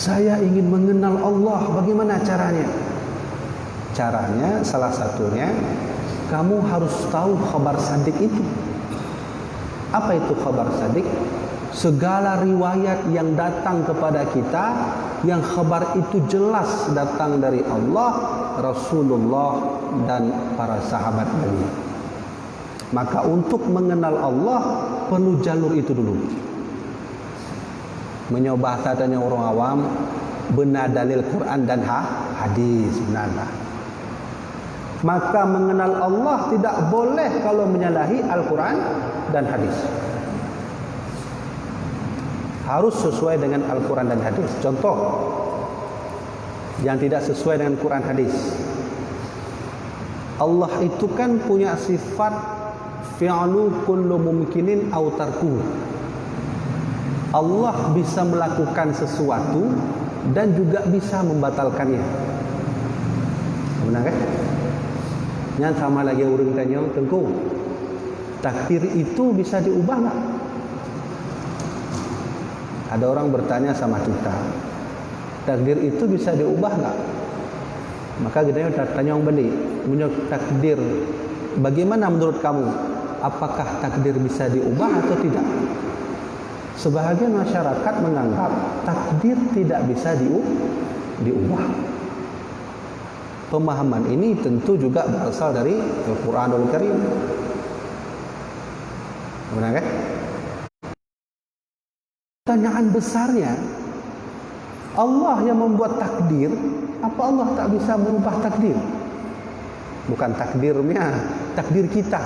Saya ingin mengenal Allah, bagaimana caranya? Caranya salah satunya, kamu harus tahu khabar sadik itu. Apa itu khabar sadik? Segala riwayat yang datang kepada kita, yang khabar itu jelas datang dari Allah, Rasulullah, dan para sahabat Nabi. Maka untuk mengenal Allah, perlu jalur itu dulu. Mencoba tanya orang awam, benar dalil Quran dan hadis, benarlah. Maka mengenal Allah tidak boleh kalau menyalahi Al-Quran dan hadis. Harus sesuai dengan Al-Quran dan hadis. Contoh yang tidak sesuai dengan Quran hadis. Allah itu kan punya sifat fi'lu kullu mumkinin aw tarkuhu. Allah bisa melakukan sesuatu dan juga bisa membatalkannya. Benar kan? Yang sama lagi orang tanya, Tengku, takdir itu bisa diubah nggak? Ada orang bertanya sama kita, takdir itu bisa diubah nggak? Maka kita tanya orang balik, menurut takdir, bagaimana menurut kamu? Apakah takdir bisa diubah atau tidak? Sebahagian masyarakat menganggap takdir tidak bisa diubah. Pemahaman ini tentu juga berasal dari Al-Quranul Karim. Benar kan? Pertanyaan besarnya, Allah yang membuat takdir, apa Allah tak bisa merubah takdir? Bukan takdirnya, takdir kita.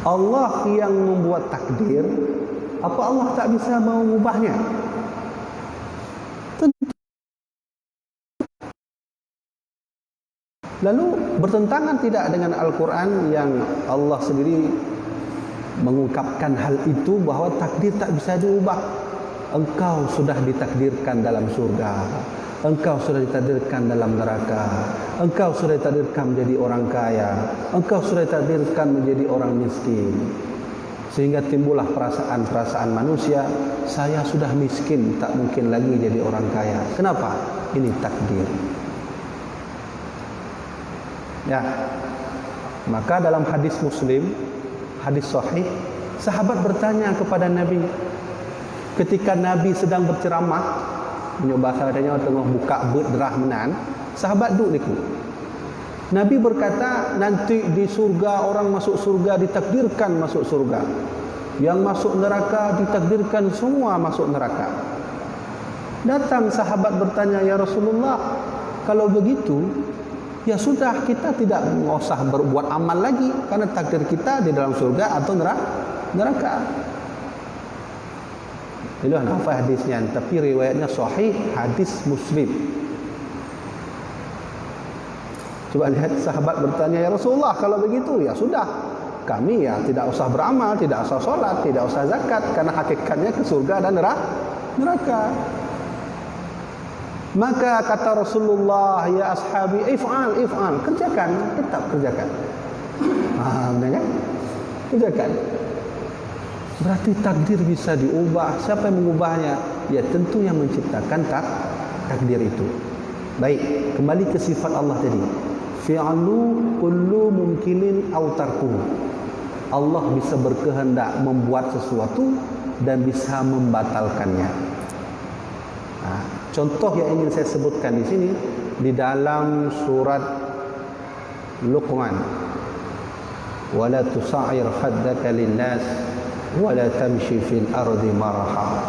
Allah yang membuat takdir, apa Allah tak bisa mengubahnya? Tentu. Lalu bertentangan tidak dengan Al-Quran yang Allah sendiri mengungkapkan hal itu, bahwa takdir tak bisa diubah. Engkau sudah ditakdirkan dalam surga, engkau sudah ditakdirkan dalam neraka, engkau sudah ditakdirkan menjadi orang kaya, engkau sudah ditakdirkan menjadi orang miskin. Sehingga timbullah perasaan-perasaan manusia, saya sudah miskin, tak mungkin lagi jadi orang kaya. Kenapa? Ini takdir. Ya, maka dalam hadis Muslim, hadis sahih, sahabat bertanya kepada Nabi ketika Nabi sedang berceramah, mencoba sahabatnya tengah buka derah menan, sahabat duduk niku. Nabi berkata, nanti di surga orang masuk surga ditakdirkan masuk surga, yang masuk neraka ditakdirkan semua masuk neraka. Datang sahabat bertanya, ya Rasulullah, kalau begitu ya sudah, kita tidak usah berbuat amal lagi, karena takdir kita di dalam surga atau neraka. Itu apa hadisnya, tapi riwayatnya sahih, hadis Muslim. Coba lihat, sahabat bertanya, ya Rasulullah, kalau begitu ya sudah, kami ya tidak usah beramal, tidak usah sholat, tidak usah zakat, karena hakikatnya ke surga dan neraka. Maka kata Rasulullah, ya ashabi, if'al, kerjakan, tetap kerjakan. Benar kan? Kerjakan. Berarti takdir bisa diubah. Siapa yang mengubahnya? Ya tentu yang menciptakan takdir itu. Baik, kembali ke sifat Allah tadi. Fi'lu kullu mumkinin aw tarkuhu. Allah bisa berkehendak membuat sesuatu dan bisa membatalkannya. Nah, contoh yang ingin saya sebutkan di sini di dalam surat Luqman. Wala tusa'ir khaddaka lin-nas wala tamshi fil ardi maraha.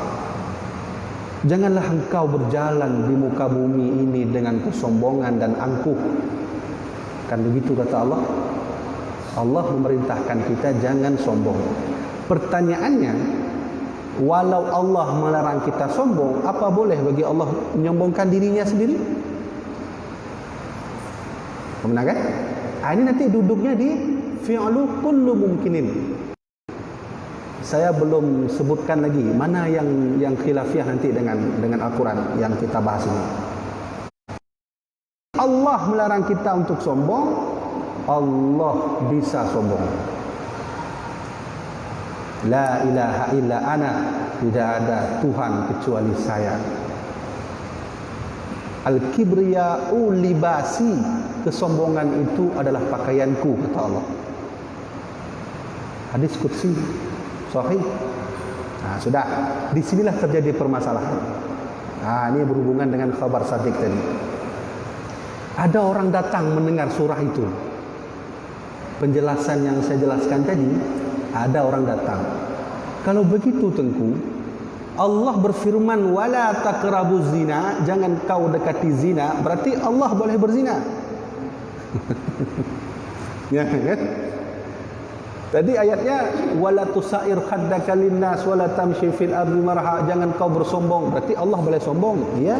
Janganlah engkau berjalan di muka bumi ini dengan kesombongan dan angkuh. Kan begitu kata Allah. Allah memerintahkan kita jangan sombong. Pertanyaannya, walau Allah melarang kita sombong, apa boleh bagi Allah menyombongkan dirinya sendiri? Benar kan? Ini nanti duduknya di fi'lu kullu mumkinin. Saya belum sebutkan lagi mana yang khilafiah nanti dengan Al-Quran yang kita bahas ini. Allah melarang kita untuk sombong, Allah bisa sombong. La ilaha illa ana, tidak ada Tuhan kecuali saya. Al-kibriya'u libasi, kesombongan itu adalah pakaianku, kata Allah. Hadis qudsi sahih. Nah, sudah, disinilah terjadi permasalahan. Nah, ini berhubungan dengan khabar sadiq tadi. Ada orang datang mendengar surah itu, penjelasan yang saya jelaskan tadi, ada orang datang. Kalau begitu Tengku, Allah berfirman wala taqrabuz zina, jangan kau dekati zina, berarti Allah boleh berzina. Ya kan? Tadi ayatnya wala tusair khaddaka linnas wala tamshi fil ardi marha, jangan kau bersombong, berarti Allah boleh sombong. Ya.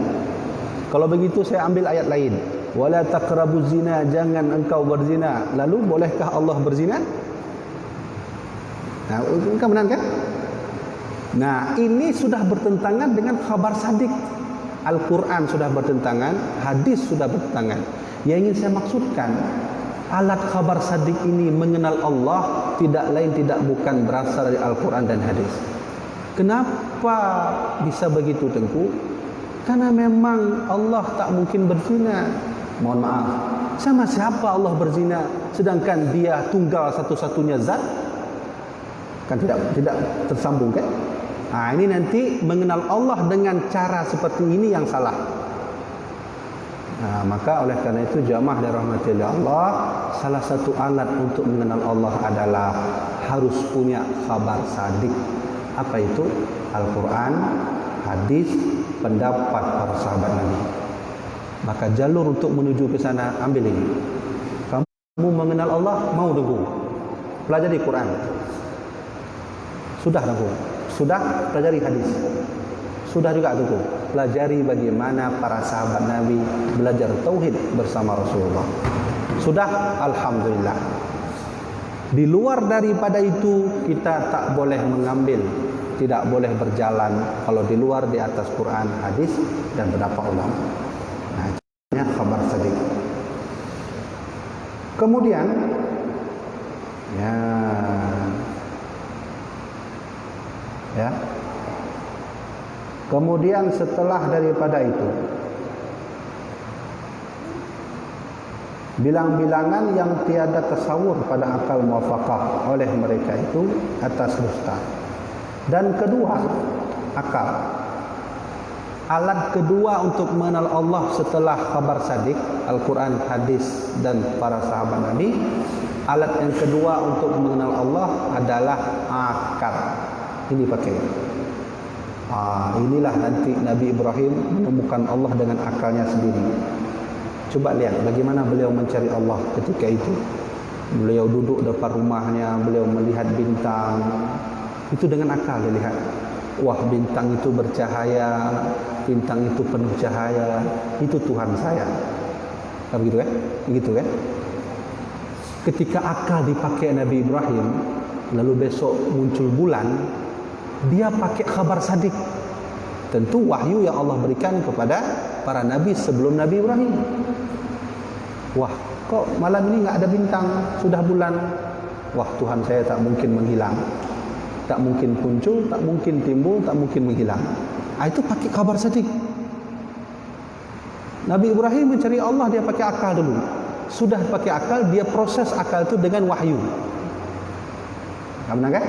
Kalau begitu saya ambil ayat lain. Wala taqrabuz zina, jangan engkau berzina. Lalu bolehkah Allah berzina? Nah, engkau benar kan? Nah, ini sudah bertentangan dengan khabar sadiq. Al-Quran sudah bertentangan, hadis sudah bertentangan. Yang ingin saya maksudkan, alat khabar sadiq ini mengenal Allah tidak lain tidak bukan berasal dari Al-Quran dan hadis. Kenapa bisa begitu Tengku? Karena memang Allah tak mungkin berzina. Mohon maaf, sama siapa Allah berzina sedangkan dia tunggal satu-satunya zat? Kan tidak tersambung kan? Nah, ini nanti mengenal Allah dengan cara seperti ini yang salah. Nah, maka oleh karena itu jamaah dirahmati Allah, salah satu alat untuk mengenal Allah adalah harus punya khabar sadiq. Apa itu? Al-Quran, hadis, pendapat para sahabat Nabi. Maka jalur untuk menuju ke sana ambil ini. Kamu mengenal Allah, mau tunggu, pelajari Quran. Sudah tunggu, sudah pelajari hadis. Sudah juga tunggu, pelajari bagaimana para sahabat Nabi belajar tauhid bersama Rasulullah. Sudah, alhamdulillah. Di luar daripada itu kita tak boleh mengambil, tidak boleh berjalan kalau di luar di atas Quran, hadis dan pendapat ulama. Nah, ini khabar sadiq. Kemudian kemudian setelah daripada itu, bilang-bilangan yang tiada tasawur pada akal muwafaqah oleh mereka itu atas dusta. Dan kedua, akal. Alat kedua untuk mengenal Allah setelah khabar sadiq, Al-Quran, hadis dan para sahabat Nabi, alat yang kedua untuk mengenal Allah adalah akal. Ini pakai. Inilah nanti Nabi Ibrahim menemukan Allah dengan akalnya sendiri. Coba lihat bagaimana beliau mencari Allah ketika itu. Beliau duduk depan rumahnya, beliau melihat bintang. Itu dengan akal dia lihat. Wah, bintang itu bercahaya, bintang itu penuh cahaya, itu Tuhan saya. Begitu kan? Begitu kan? Ketika akal dipakai Nabi Ibrahim, lalu besok muncul bulan, dia pakai khabar sadiq. Tentu wahyu yang Allah berikan kepada para nabi sebelum Nabi Ibrahim. Wah, kok malam ini enggak ada bintang, sudah bulan. Wah, Tuhan saya tak mungkin menghilang. Tak mungkin muncul, tak mungkin timbul, tak mungkin menghilang. Itu pakai khabar sadiq. Nabi Ibrahim mencari Allah, dia pakai akal dulu. Sudah pakai akal, dia proses akal itu dengan wahyu. Benar kan?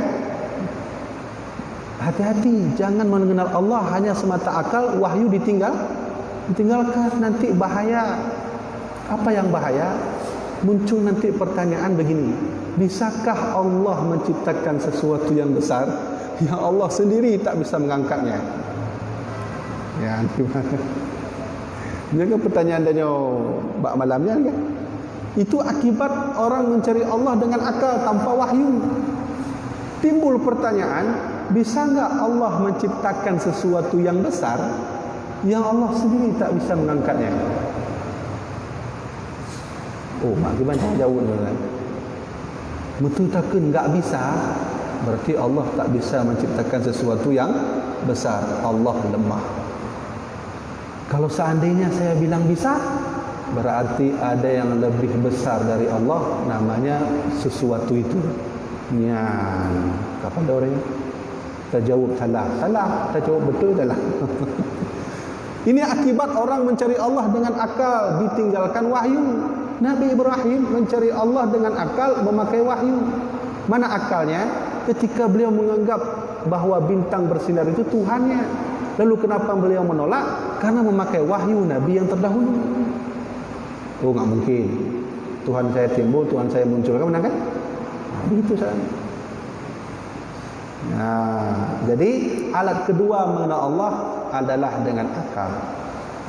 Hati-hati, jangan mengenal Allah hanya semata akal, wahyu ditinggalkan, nanti bahaya. Apa yang bahaya? Muncul nanti pertanyaan begini, bisakah Allah menciptakan sesuatu yang besar yang Allah sendiri tak bisa mengangkatnya? Ya, gimana? Ini kan pertanyaan dia bak malamnya kan? Itu akibat orang mencari Allah dengan akal tanpa wahyu. Timbul pertanyaan, bisa enggak Allah menciptakan sesuatu yang besar yang Allah sendiri tak bisa mengangkatnya? Oh, gimana jauh kan? Betul takkan enggak bisa, berarti Allah tak bisa menciptakan sesuatu yang besar. Allah lemah. Kalau seandainya saya bilang bisa, berarti ada yang lebih besar dari Allah, namanya sesuatu itu. Nian. Kapan ada orang terjawab salah? Salah, terjawab betul salah. Ini akibat orang mencari Allah dengan akal, ditinggalkan wahyu. Nabi Ibrahim mencari Allah dengan akal, memakai wahyu. Mana akalnya? Ketika beliau menganggap bahwa bintang bersinar itu Tuhannya. Lalu kenapa beliau menolak? Karena memakai wahyu Nabi yang terdahulu. Oh, nggak mungkin. Tuhan saya timbul, Tuhan saya muncul. Kamu kan? Begitu saja. Nah, jadi alat kedua mengenal Allah adalah dengan akal.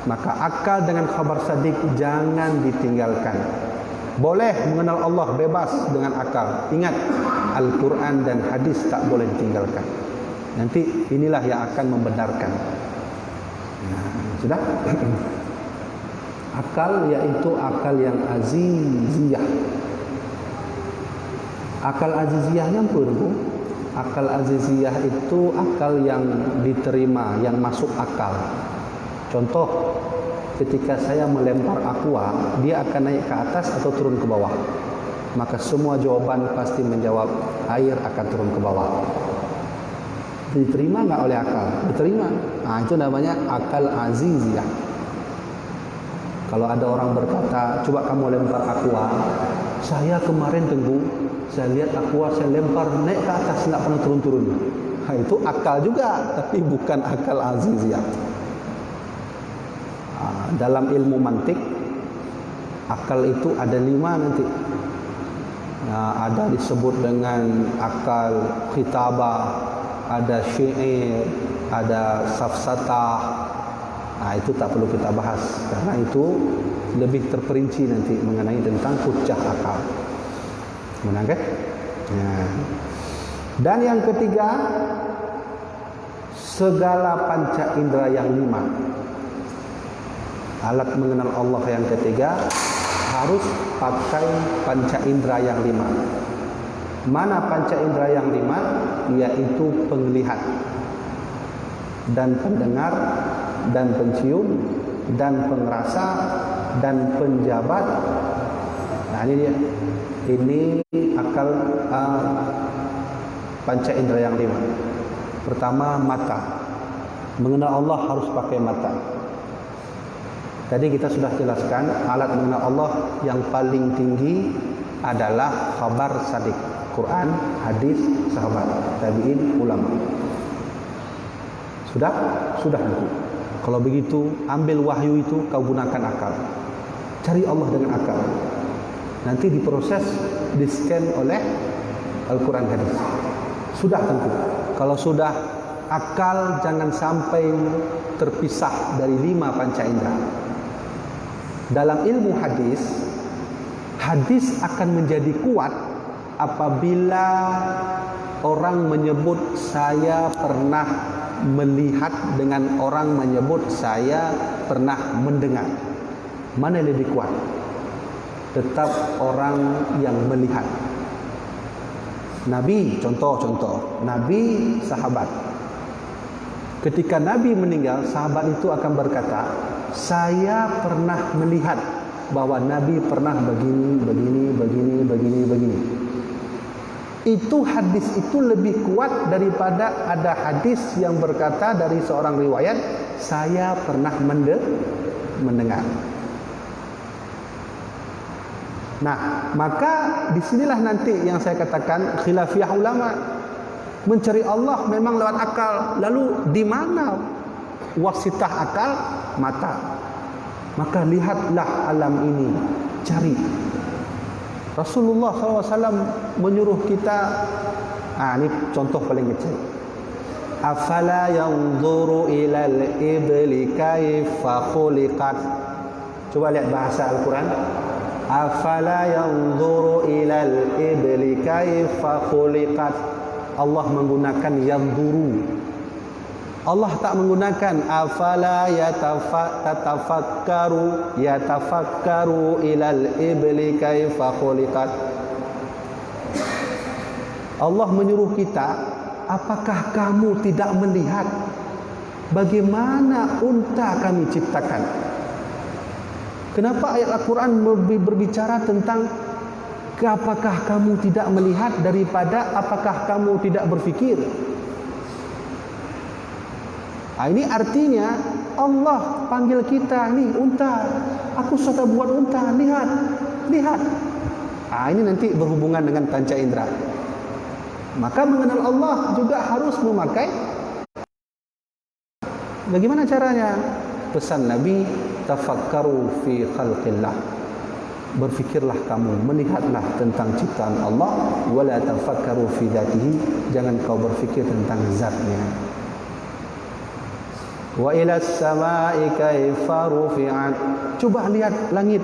Maka akal dengan khabar sadiq jangan ditinggalkan. Boleh mengenal Allah bebas dengan akal. Ingat, Al-Quran dan hadis tak boleh ditinggalkan. Nanti inilah yang akan membenarkan. Nah, sudah? Akal yaitu akal yang aziziyah. Akal aziziyahnya apa itu? Akal aziziyah itu akal yang diterima, yang masuk akal. Contoh, ketika saya melempar aqua, dia akan naik ke atas atau turun ke bawah. Maka semua jawaban pasti menjawab air akan turun ke bawah. Diterima nggak oleh akal? Diterima. Nah, itu namanya akal aziziyah. Kalau ada orang berkata, coba kamu lempar aqua, saya kemarin tunggu, saya lihat aqua saya lempar naik ke atas, nggak pernah turun-turun. Nah, itu akal juga, tapi bukan akal aziziyah. Dalam ilmu mantik, akal itu ada 5 nanti. Ada disebut dengan akal khitabah, ada syair, ada safsatah. Nah, itu tak perlu kita bahas karena itu lebih terperinci nanti mengenai tentang hujjah akal. Benar kan? Nah. Dan yang ketiga, segala panca indera yang 5. Alat mengenal Allah yang ketiga harus pakai panca indera yang 5. Mana panca indera yang 5? Yaitu penglihat dan pendengar dan pencium dan pengrasa dan penjabat. Nah, ini dia. Ini akal panca indera yang 5. Pertama, mata. Mengenal Allah harus pakai mata. Tadi kita sudah jelaskan alat mengenal Allah yang paling tinggi adalah khabar sadiq, Quran, hadis, sahabat, tabi'in, ulama. Sudah? Sudah itu. Kalau begitu, ambil wahyu itu kau gunakan akal. Cari Allah dengan akal. Nanti diproses, di-scan oleh Al-Quran hadis. Sudah tentu. Kalau sudah, akal jangan sampai terpisah dari 5 panca indera. Dalam ilmu hadis, hadis akan menjadi kuat apabila orang menyebut saya pernah melihat dengan orang menyebut saya pernah mendengar. Mana yang lebih kuat? Tetap orang yang melihat. Nabi, contoh, Nabi, sahabat. Ketika Nabi meninggal, sahabat itu akan berkata, saya pernah melihat bahwa Nabi pernah begini. Itu hadis itu lebih kuat daripada ada hadis yang berkata dari seorang riwayat, saya pernah mendengar. Nah, maka disinilah nanti yang saya katakan khilafiyah ulama. Mencari Allah memang lewat akal. Lalu di mana wasitah akal? Mata. Maka lihatlah alam ini, cari. Rasulullah SAW menyuruh kita, ini contoh paling kecil. Afala yanzuru ilal ibli kaifa khuliqat. Coba lihat bahasa Al-Quran. Afala yanzuru ilal ibli kaifa khuliqat. Allah menggunakan yanzuru. Allah tak menggunakan afala yatafakkaru ilal ibli kaifa khuliqat. Allah menyuruh kita, apakah kamu tidak melihat bagaimana unta kami ciptakan? Kenapa ayat Al-Quran berbicara tentang apakah kamu tidak melihat daripada apakah kamu tidak berfikir? Ini artinya Allah panggil kita, nih unta, aku sudah buat unta, lihat, lihat. Ini nanti berhubungan dengan panca indera. Maka mengenal Allah juga harus memakai. Bagaimana caranya? Pesan Nabi, tafakkaru fi khalqillah. Berfikirlah kamu, melihatlah tentang ciptaan Allah, wala tafakkaru fi dzatihi, jangan kau berfikir tentang zatnya. Wa ila as-samai kaifa rufi'at. Coba lihat langit.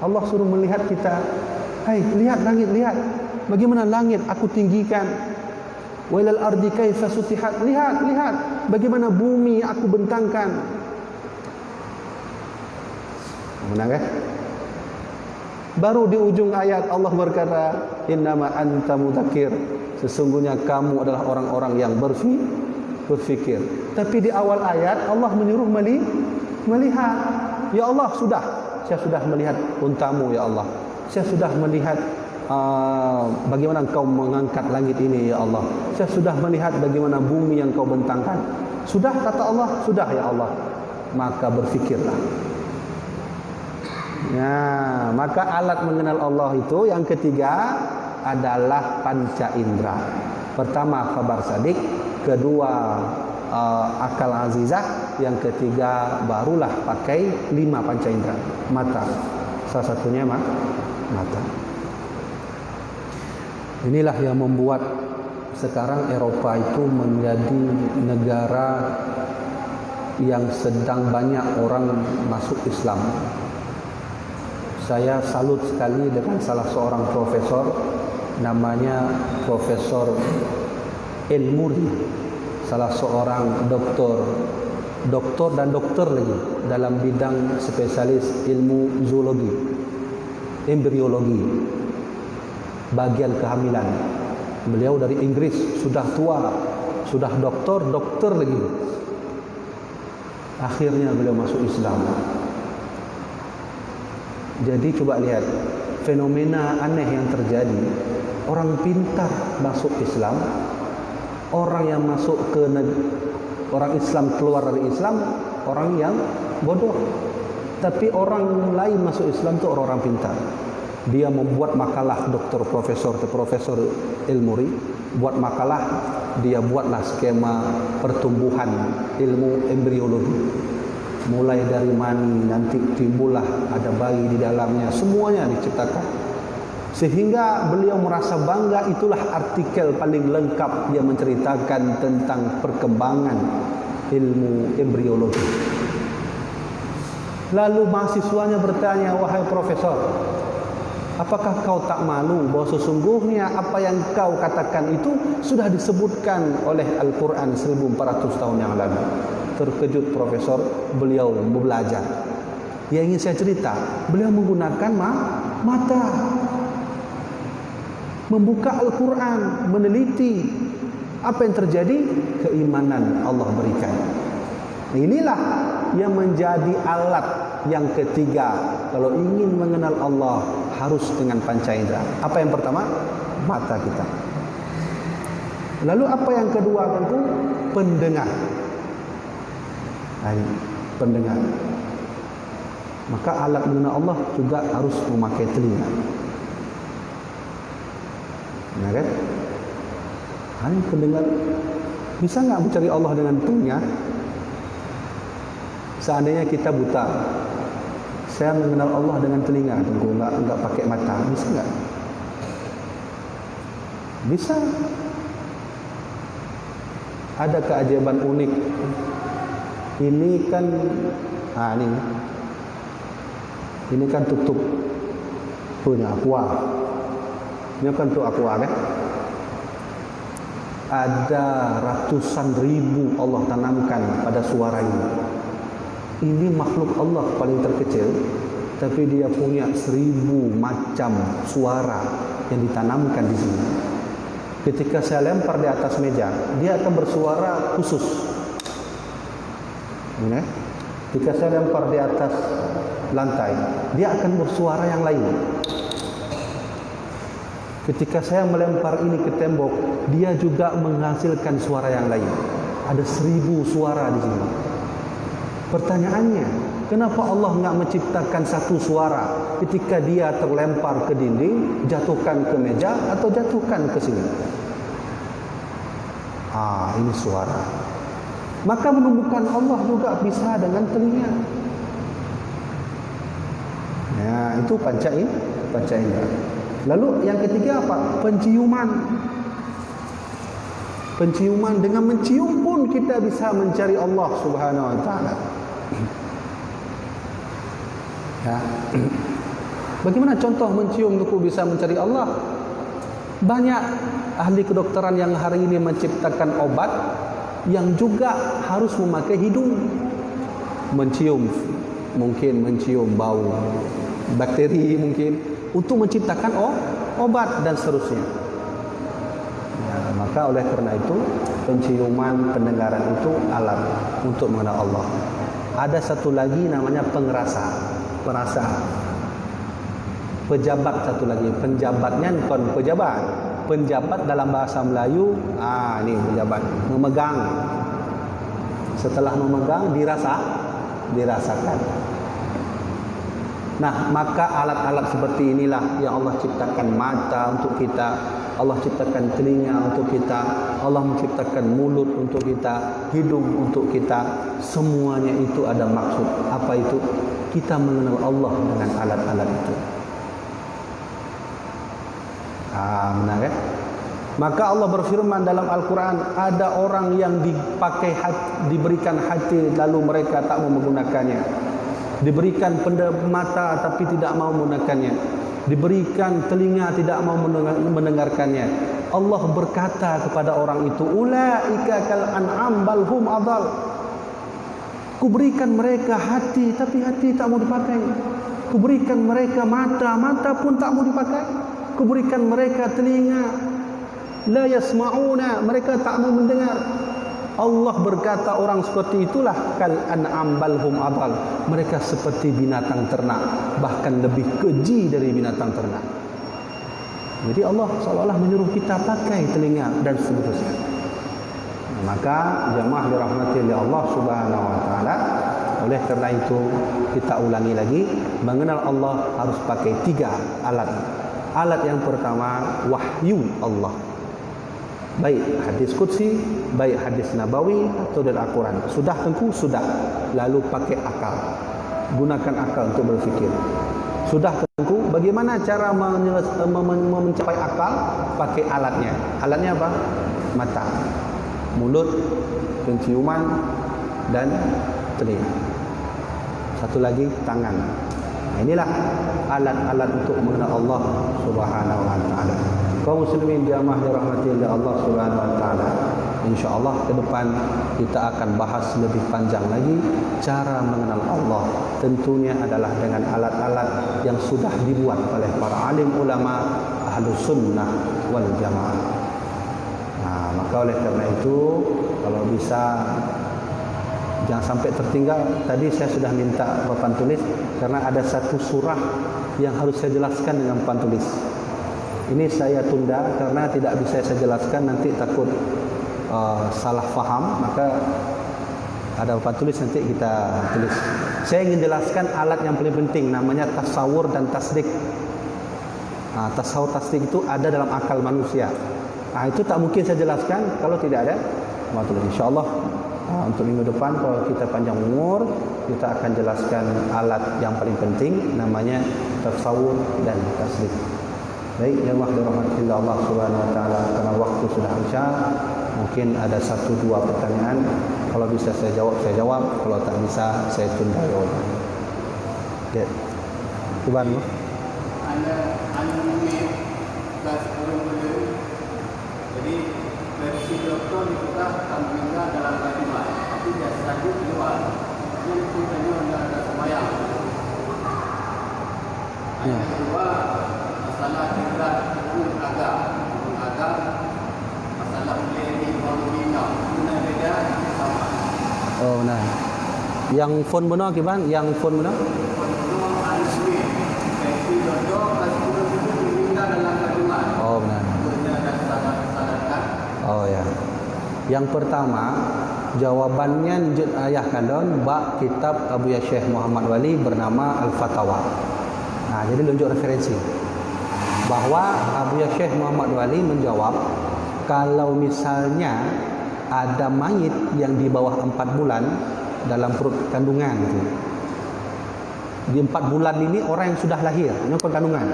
Allah suruh melihat kita. Hai, lihat langit, lihat. Bagaimana langit aku tinggikan. Wa ila al-ardi kaifa sutihat. Lihat, lihat. Bagaimana bumi aku bentangkan. Benar kan? Baru di ujung ayat Allah berkata, innama anta mudzakir. Sesungguhnya kamu adalah orang-orang yang berfikir. Tapi di awal ayat Allah menyuruh melihat. Ya Allah, sudah. Saya sudah melihat untamu ya Allah. Saya sudah melihat bagaimana engkau mengangkat langit ini ya Allah. Saya sudah melihat bagaimana bumi yang kau bentangkan. Sudah, kata Allah, sudah ya Allah. Maka berfikirlah. Ya, maka alat mengenal Allah itu yang ketiga adalah panca indera. Pertama khabar sadik, kedua akal azizah, yang ketiga barulah pakai 5 panca indera. Mata, salah satunya mata. Inilah yang membuat sekarang Eropa itu menjadi negara yang sedang banyak orang masuk Islam. Saya salut sekali dengan salah seorang profesor, namanya Profesor El-Muri, salah seorang doktor dan dokter lagi dalam bidang spesialis ilmu zoologi, embriologi, bagian kehamilan. Beliau dari Inggris, sudah tua, sudah dokter lagi. Akhirnya beliau masuk Islam. Jadi coba lihat fenomena aneh yang terjadi. Orang pintar masuk Islam, orang yang masuk ke orang Islam keluar dari Islam, orang yang bodoh. Tapi orang lain masuk Islam itu orang-orang pintar. Dia membuat makalah Profesor El-Muri buat makalah, dia buatlah skema pertumbuhan ilmu embriologi. Mulai dari mani, nanti timbullah ada bayi di dalamnya, semuanya diciptakan. Sehingga beliau merasa bangga, itulah artikel paling lengkap yang menceritakan tentang perkembangan ilmu embriologi. Lalu mahasiswanya bertanya, wahai profesor, apakah kau tak malu bahwa sesungguhnya apa yang kau katakan itu sudah disebutkan oleh Al-Quran 1400 tahun yang lalu? Terkejut profesor, beliau belajar. Yang ingin saya cerita, beliau menggunakan mata, membuka Al-Quran, meneliti apa yang terjadi, keimanan Allah berikan. Inilah yang menjadi alat yang ketiga. Kalau ingin mengenal Allah, harus dengan panca indera. Apa yang pertama? Mata kita. Lalu apa yang kedua? Tentu pendengar. Pendengar. Maka alat mengenal Allah juga harus memakai telinga. Ya kan? Hanya pendengar. Bisa nggak mencari Allah dengan telinga? Seandainya kita buta, saya mengenal Allah dengan telinga, tunggu nggak pakai mata, bisa nggak? Bisa. Ada keajaiban unik. Ini kan, ini kan tutup punya aqua. Ini kan tutup aqua kan? Ada ratusan ribu Allah tanamkan pada suara ini. Ini makhluk Allah paling terkecil, tapi dia punya 1000 macam suara yang ditanamkan di sini. Ketika saya lempar di atas meja, dia akan bersuara khusus. Ya. Jika saya lempar di atas lantai, dia akan bersuara yang lain. Ketika saya melempar ini ke tembok, dia juga menghasilkan suara yang lain. Ada 1000 suara di sini. Pertanyaannya, kenapa Allah enggak menciptakan satu suara ketika dia terlempar ke dinding, jatuhkan ke meja atau jatuhkan ke sini? Ini suara. Maka menemukan Allah juga bisa dengan telinga. Ya, itu panca indera. Lalu yang ketiga apa? Penciuman. Penciuman, dengan mencium pun kita bisa mencari Allah Subhanahu wa taala. Ya. Bagaimana contoh mencium untuk bisa mencari Allah? Banyak ahli kedokteran yang hari ini menciptakan obat yang juga harus memakai hidung. Mencium, mungkin mencium bau bakteri mungkin, untuk menciptakan obat dan seterusnya. Ya, maka oleh karena itu penciuman, pendengaran itu alat untuk mengenal Allah. Ada satu lagi namanya pengerasa, perasa. Pejabat satu lagi, penjabatnya bukan pejabat. Penjabat dalam bahasa Melayu, ini pejabat, memegang. Setelah memegang dirasakan. Nah, maka alat-alat seperti inilah yang Allah ciptakan. Mata untuk kita, Allah ciptakan telinga untuk kita, Allah menciptakan mulut untuk kita, hidung untuk kita. Semuanya itu ada maksud. Apa itu? Kita mengenal Allah dengan alat-alat itu. Benar kan? Maka Allah berfirman dalam Al-Quran, ada orang yang diberikan hati lalu mereka tak mau menggunakannya. Diberikan mata tapi tidak mau menggunakannya. Diberikan telinga tidak mau mendengarkannya. Allah berkata kepada orang itu, ulaika kal an'am bal hum adall. Kuberikan mereka hati tapi hati tak mau dipakai. Kuberikan mereka mata pun tak mau dipakai. Kuberikan mereka telinga, la yasma'una, mereka tak mau mendengar. Allah berkata orang seperti itulah kal an'am bal hum adall. Mereka seperti binatang ternak, bahkan lebih keji dari binatang ternak. Jadi Allah seolah-olah menyuruh kita pakai telinga dan seterusnya. Maka jamaah dirahmati oleh Allah Subhanahu wa taala. Oleh karena itu kita ulangi lagi, mengenal Allah harus pakai 3 alat. Alat yang pertama, wahyu Allah. Baik hadis qudsi, baik hadis nabawi atau dari Al-Quran. Sudah tentu sudah. Lalu pakai akal. Gunakan akal untuk berfikir. Sudah tentu, bagaimana cara mencapai akal? Pakai alatnya. Alatnya apa? Mata, mulut, penciuman dan telinga. Satu lagi tangan. Inilah alat-alat untuk mengenal Allah Subhanahu wa taala. Kaum muslimin jamaah dirahmati oleh Allah Subhanahu wa taala. Insyaallah ke depan kita akan bahas lebih panjang lagi cara mengenal Allah. Tentunya adalah dengan alat-alat yang sudah dibuat oleh para alim ulama Ahlus Sunnah wal Jamaah. Maka oleh karena itu kalau bisa jangan sampai tertinggal. Tadi saya sudah minta papan tulis karena ada satu surah yang harus saya jelaskan dengan papan tulis. Ini saya tunda karena tidak bisa saya jelaskan, nanti takut salah faham. Maka ada papan tulis, nanti kita tulis. Saya ingin jelaskan alat yang paling penting, namanya tasawur dan tasdik. Tasawur tasdik itu ada dalam akal manusia. Itu tak mungkin saya jelaskan kalau tidak ada papan tulis. InsyaAllah untuk minggu depan kalau kita panjang umur, kita akan jelaskan alat yang paling penting, namanya tasawur dan tasdik. Baik, jemaah dirahmati Allah Subhanahu wa taala, karena waktu sudah isya, mungkin ada 1-2 pertanyaan. Kalau bisa saya jawab, kalau tak bisa saya tunda dulu. Ya. Tuan. Anda ini kelas guru. Jadi versi dokter kita tampilkan dalam kalimat, tapi dia sakit di luar. Yang tujuannya adalah ada sembahyang. Yang kedua, masalah tingkat hukum agama, masalah ini maulina, guna beda sama. Oh, nah. Yang phone benar ke bang? Yang phone benar? Versi dokter kelas guru itu diminta dalam kalimat. Oh, Oh ya. Yang pertama, jawabannya njut ayah kandon bab kitab Abu Ya Syekh Muhammad Wali bernama Al-Fatawa. Nah, jadi lunjuk referensi. Bahwa Abu Ya Syekh Muhammad Wali menjawab, kalau misalnya ada mayit yang di bawah 4 bulan dalam perut kandungan itu. Di 4 bulan ini orang yang sudah lahir, ini kandungan.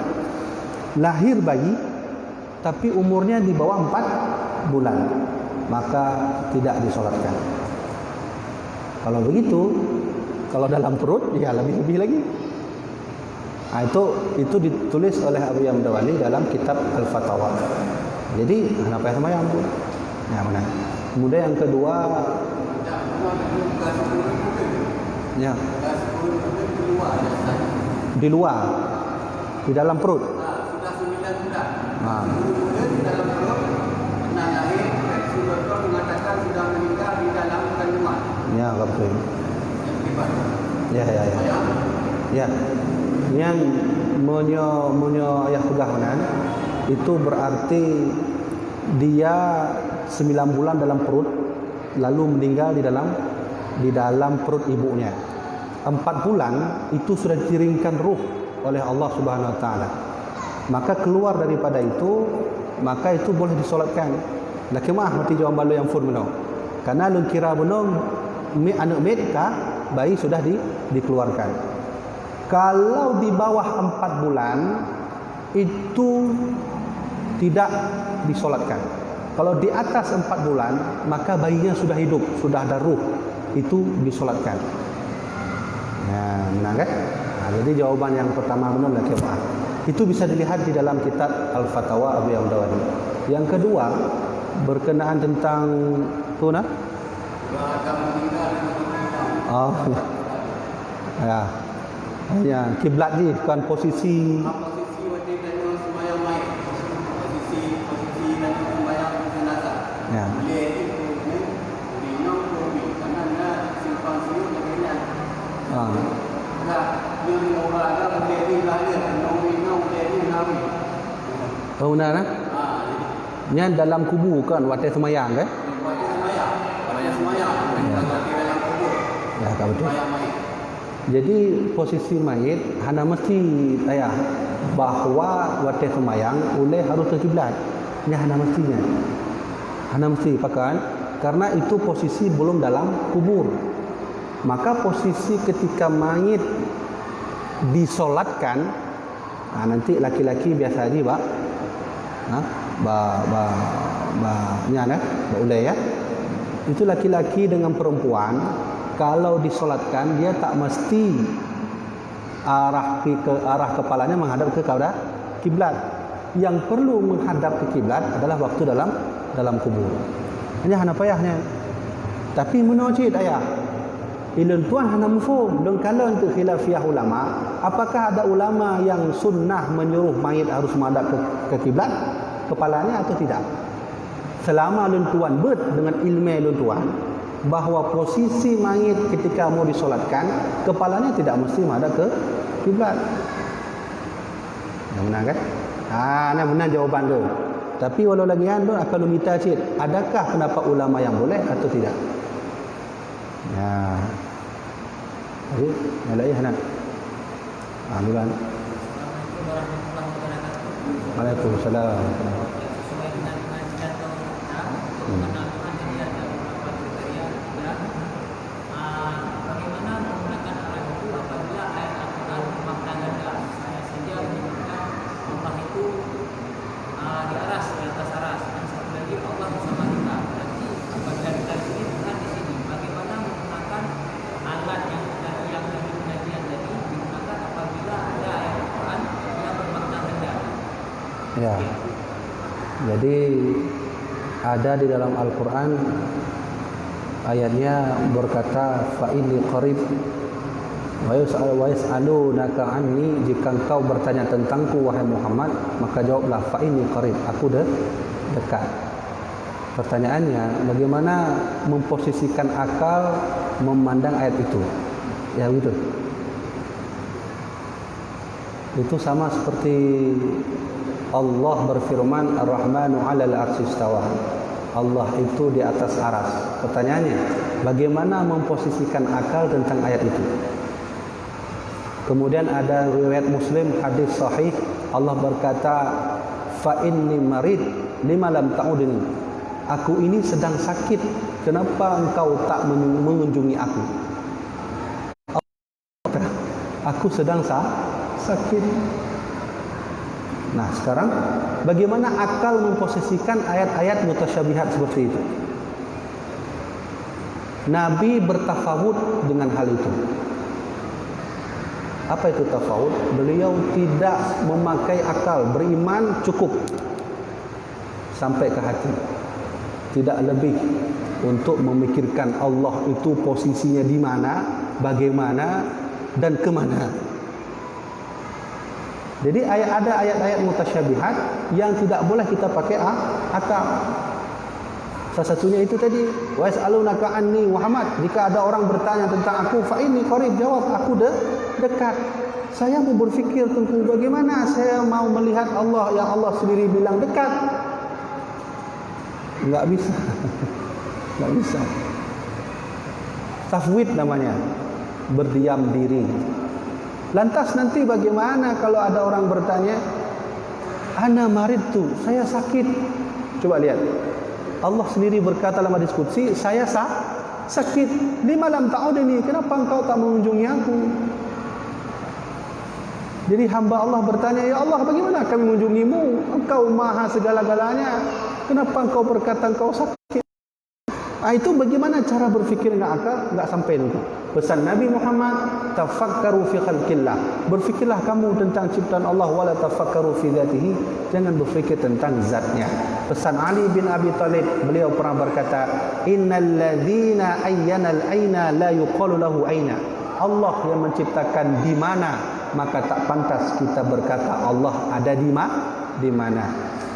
Lahir bayi tapi umurnya di bawah 4 bulan, maka tidak disolatkan. Kalau begitu, kalau dalam perut ya lebih-lebih lagi. Nah, itu ditulis oleh Abu Ya'la Wali dalam kitab Al-Fatawa. Jadi kenapa sama yang pun? Ya mana? Kemudian yang kedua, ya di luar, di dalam perut. Sudah 9 bulan. Nah. Di dalam perut, pernah lahir, dokter mengatakan sudah meninggal di dalam kandungan. Ya, betul. Yang hebat. Ya. Ya. Yang munyo ayah pegahanan itu berarti dia 9 bulan dalam perut lalu meninggal di dalam perut ibunya. 4 bulan itu sudah dikirimkan ruh oleh Allah Subhanahu wa taala. Maka keluar daripada itu, maka itu boleh disolatkan. Laki mah mati jawab balu yang fur menau. Karena lun kira benong anak medka bayi sudah dikeluarkan. Kalau di bawah 4 bulan itu tidak disolatkan. Kalau di atas 4 bulan maka bayinya sudah hidup, sudah ada ruh, itu disolatkan. Nah, benar kan? Nah, jadi jawaban yang pertama benar laki mah. Itu bisa dilihat di dalam kitab Al-Fatawa Abu Ya'la Wali. Yang kedua, berkenaan tentang tuna. Oh, ya. Ya, kiblat ni bukan posisi. Posisi wajib dan sembahyang mayit. Posisi dan sembahyang jenazah. Ya. Boleh itu minum karena simpan sini dengan. Nah, yang orang ada boleh lahir, minum jadi nawi. Oh, benar nah? Nya dalam kubur kan watai semayang kan? Watai semayang. Dalam kubur. Ya, tak betul. Sembahyang mayit. Jadi posisi mayit hana mesti ayah bahwa watai semayang oleh harus ke kiblat. Nya hana mestinya. Hana mesti pakan karena itu posisi belum dalam kubur. Maka posisi ketika mayit disolatkan, nah nanti laki-laki biasa aja ba, nyana, ulai ya. Itu laki-laki dengan perempuan kalau disolatkan dia tak mesti arah kepalanya menghadap ke kiblat. Yang perlu menghadap ke kiblat adalah waktu dalam kubur. Hanya payahnya. Tapi menojid ayah. Ilun tuan hana mufhum. Dan kalau untuk khilafiyah ulama, apakah ada ulama yang sunnah menyuruh mayit harus menghadap ke kiblat kepalanya atau tidak? Selama lun tuan bet dengan ilmu lun tuan bahawa posisi mayit ketika mau disolatkan kepalanya tidak mesti menghadap ke kiblat. Yang benar kan? Ini benar jawaban tu. Tapi walau lagi anda akan minta cik, adakah pendapat ulama yang boleh atau tidak? Ya. Jadi, nyalai hana. Bulan. Waalaikumsalam. Ya. Jadi ada di dalam Al-Qur'an ayatnya berkata fa inni qarib wa yas'alunaka anni, jika engkau bertanya tentangku wahai Muhammad maka jawablah fa inni qarib, aku dekat. Pertanyaannya bagaimana memposisikan akal memandang ayat itu? Ya begitu. Itu sama seperti Allah berfirman Ar-Rahmanu 'alal 'arsy istawa. Allah itu di atas aras. Pertanyaannya, bagaimana memposisikan akal tentang ayat itu? Kemudian ada riwayat Muslim, hadis sahih, Allah berkata, fa inni marid lima lam ta'udni. Aku ini sedang sakit, kenapa engkau tak mengunjungi aku? Aku sedang sakit. Nah, sekarang bagaimana akal memposisikan ayat-ayat mutasyabihat seperti itu? Nabi bertafawud dengan hal itu. Apa itu tafawud? Beliau tidak memakai akal, beriman cukup sampai ke hati. Tidak lebih untuk memikirkan Allah itu posisinya di mana, bagaimana, dan kemana. Jadi ada ayat-ayat mutasyabihat yang tidak boleh kita pakai akal. Salah satunya itu tadi, wa yas'alunaka anni Muhammad. Jika ada orang bertanya tentang aku, fa inni qarib, jawab aku dekat. Saya mau berfikir tentang bagaimana saya mau melihat Allah yang Allah sendiri bilang dekat. Enggak bisa. Enggak bisa. Tafwid namanya, berdiam diri. Lantas nanti bagaimana kalau ada orang bertanya, ana maridtu, saya sakit. Coba lihat. Allah sendiri berkata dalam hadis qudsi, saya sakit. Lima lam ta'udni, kenapa engkau tak mengunjungi aku? Jadi hamba Allah bertanya, ya Allah, bagaimana kami mengunjungimu? Engkau maha segala-galanya. Kenapa engkau berkata engkau sakit? Itu bagaimana cara berfikir enggak akal? Enggak sampai itu. Pesan Nabi Muhammad, tafakkaru fi khalqillah. Berfikirlah kamu tentang ciptaan Allah, wala tafakkaru fi dzatihi. Jangan berfikir tentang zatnya. Pesan Ali bin Abi Thalib, beliau pernah berkata, innal ladzina ayyanal aina la yuqalu lahu aina. Allah yang menciptakan di mana, maka tak pantas kita berkata Allah ada di mana.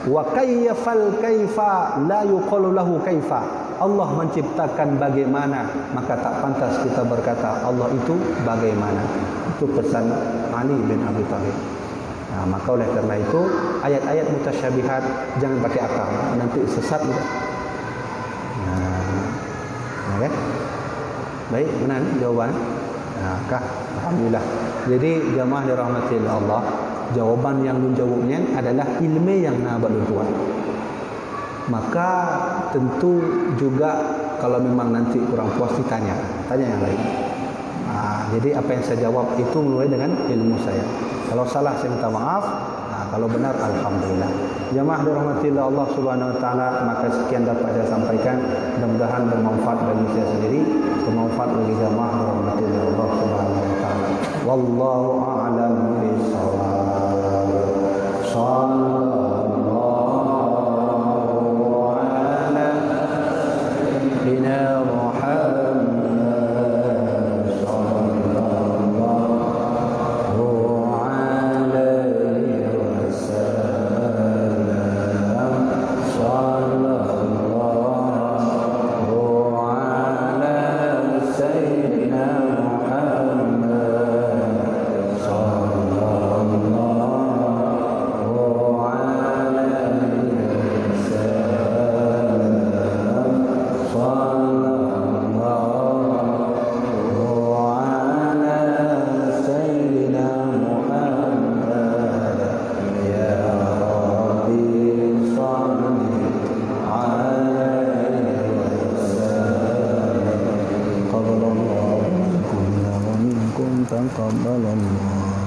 Wa kayyafal kaifa la yuqalu lahu kaifa. Allah menciptakan bagaimana, maka tak pantas kita berkata Allah itu bagaimana. Itu pesan Ali bin Abi Thalib. Nah, maka oleh karena itu ayat-ayat mutasyabihat jangan pakai akal, nanti sesat juga. Nah, okay. Baik, benar jawaban. Nah, alhamdulillah. Jadi jamaah dirahmati Allah, jawaban yang menjawabnya adalah ilmu yang nabalutuan. Maka tentu juga kalau memang nanti kurang puas tanya yang lain. Jadi apa yang saya jawab itu mulai dengan ilmu saya. Kalau salah saya minta maaf. Kalau benar alhamdulillah. Jamaah dirahmati Allah Subhanahu wa taala, maka sekian dapat saya sampaikan. Mudah-mudahan bermanfaat bagi saya sendiri, bermanfaat bagi jamaah dirahmati Allah Subhanahu wa taala. Wallahu a'lam bishawab. تقبل الله